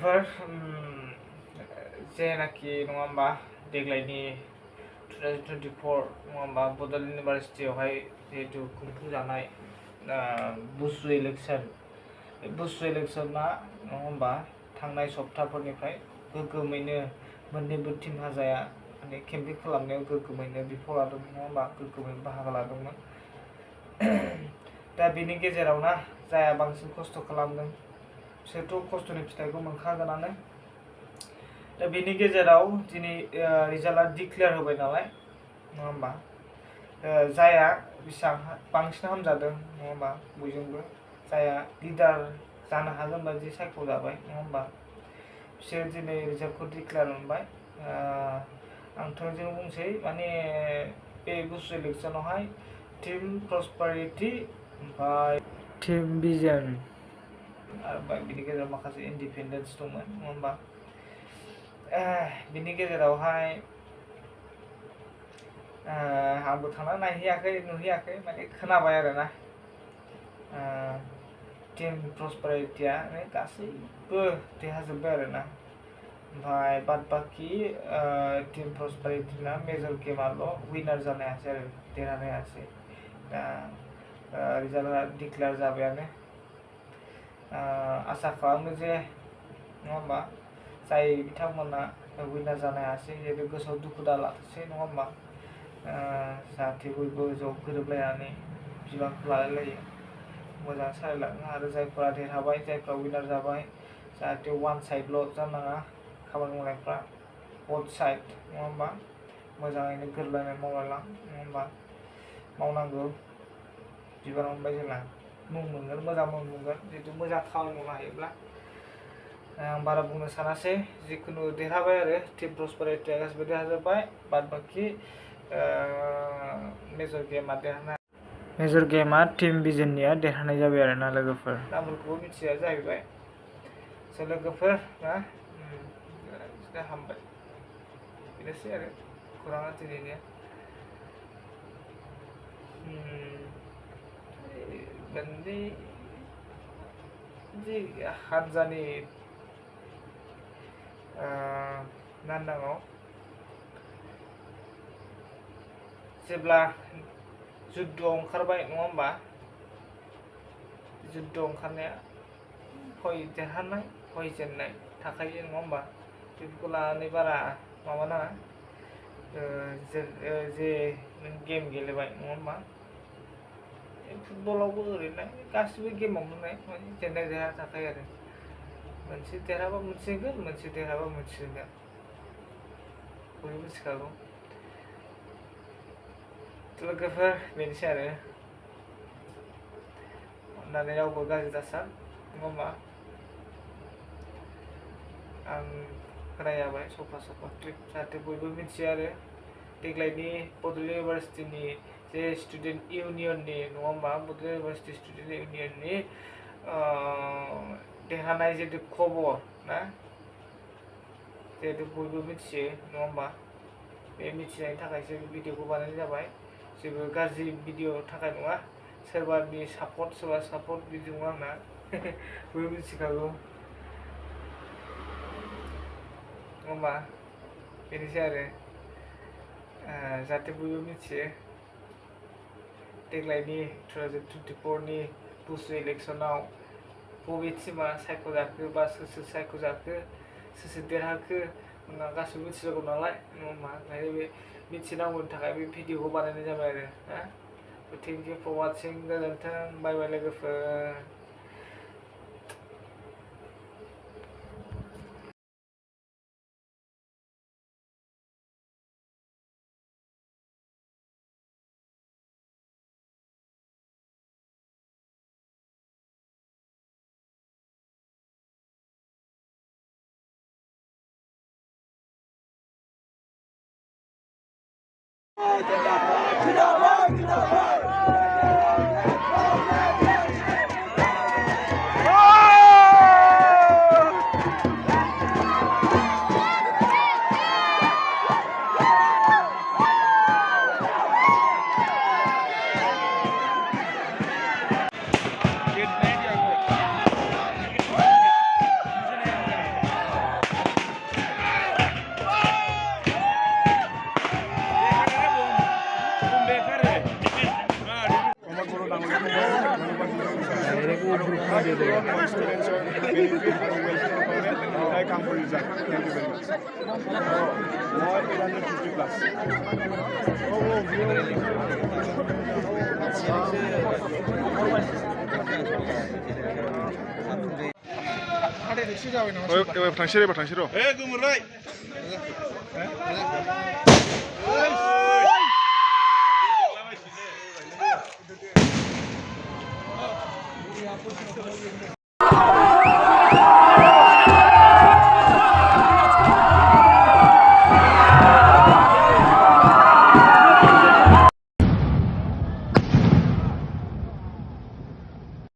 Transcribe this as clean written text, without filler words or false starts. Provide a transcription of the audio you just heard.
लोगोफोर जेनाखि नङा होमबा देग्लायनि 2024 नङा होमबा बड'लेण्ड इउनिभारसिटियावहाय जिहेतु खुंफुंजानाय बुसु इलेक्सन बे बुसु इलेक्सना नङा होमबा थांनाय सप्ताफोरनिफ्राय गोग्गोमैनो मोननैबो टीम हान्जाया माने केम्पेइन खालामनायाव गोग्गोमैनो बिफाव लादोंमोन नङा होमबा गोग्गोमैनो बाहागो लादोंमोन। दा बेनि गेजेरावनो जाया बांसिन खस्थ' खालामदों बिसोरथ' खस्थ'नि फिथाइखौ मोनखागोनानो। दा बेनि गेजेराव दिनै रिजाल्टआ डिक्लेयार होबाय नालाय नङा होमबा जाया बेसेबां बांसिन हामजादों नङा होमबा बयजोंबो जाया लिडार जानो हागोन बायदि सायख'जाबाय नङा होमबा बिसोर दिनै रिजाल्टखौ डिक्लेयार मोनबाय। आं थोंजों बुंसै माने बे बुसु इलेक्सनावहाय टीम प्रस्पारिटी ओमफ्राय टीम भिजन आरो बिनि गेजेराव माखासे इन्डिपेन्डेन्स दंमोन नङा होमबा बिनि गेजेरावहाय आंबो थांना नायहैयाखै नुहैयाखै माने खोनाबाय आरोना टीम प्रस्पारिटीया गासैबो देरहाजोब्बाय आरोना ओमफ्राय बाद बाखि टीम प्रस्पारिटीना मेजर गेमाल' विनार जानो हायासै आरो देरहानो हायासै। दा रिजाल्टआ डिक्लेयार जाबायानो आसा खालामो जे नङा होमबा जाय बिथांमोना विनार जानो हायासै जेबो गोसोआव दुखु दालासै नङा होमबा जाहाथे बयबो ज' गोरोबलायनानै बिबानखौ लालायलायो मोजां सालायलाङो आरो जायफोरा देरहाबाय जायफ्रा विनार जाबाय जाहाथे वान साइडल' जानाङा खामानि मावनायफ्रा बथ साइड नङा होमबा मोजाङैनो गोरोबलायनाय मावलायलां नङा होमबा मावनांगौ बिबान मोनबाय जेला मुं मोनगोन मोजां मुं मोनगोन जिहेतु मोजां खामानि मावनो हायोब्ला आं बारा बुंनो सानासै जिखुनु देरहाबाय आरो टीम प्रस्पारिटीया गासिबो देरहाजोब्बाय बाद बाखि मेजर गेमा टीम भिजननिया देरहानाय जाबाय आरो ना लोगोफोर नामफोरखौबो मिथिया जाहैबाय स' लोगोफोर ना हामबाय बेनोसै आरो खौराङा दिनैनिया मोननै हान्जानि नान्दाङाव जेब्ला जुद्ध'आव ओंखारबाय नङा होमबा जुद्ध'आव ओंखारनाया हय देरहानाय हय जेननाय थाखायो नङा होमबा बेफोरखौ लानानै बारा माबा नाङा जे नों गेम गेलेबाय नङा होमबा फुटबलावबो ओरैनो गासिबो गेमावनो नाय माने जेननाय देरहा थाखायो आरो मोनसे देरहाबा मोनसे होगोन मोनसे देरहाबा मोनसे होगोन बयबो मिथिखागौ लोगोफोर बेनोसै आरो अननानै रावबो गाज्रि दासान नङा होमबा आं खोनायाबाय सफा क्लिप जाहाथे बयबो मिथियो आरो देग्लायनि बड'लेण्ड इउनिभारसिटिनि जे स्टुडेन्ट इउनियननि नङा होमबा बड'लेण्ड इउनिभारसिटि स्टुडेन्ट इउनियननि देरहानाय जिहेतु खबर ना जिहेतु बयबो मिथियो नङा होमबा बे मिथिनायनि थाखायसो भिडिअखौ बानायनाय जाबाय जेबो गाज्रि भिडिअ थाखाय नङा सोरबानि सापर्ट सोरबा सापर्ट बिदि नङा आंना बयबो मिथिखागौ होमबा बेनोसै आरो जाहाथे बयबो मिथियो देग्लायनि 2024नि बुसु इलेक्सनाव बबे टीमा सायख'जाखो बा सोर सायख'जाखो सोर देरहाखो गासिबो मिथिनांगौ नालाय नङा होमबा ओंखायनो बे मिथिनांगौनि थाखाय बे भिडिअखौ बानायनाय जाबाय आरो थेंक इउ फर वाचिं गोजोन्थों बाय बाय लोगोफोर। My students are benefit from welfare component. I come for result. Thank you very much. More 850 plus. 당시로. 에, 그물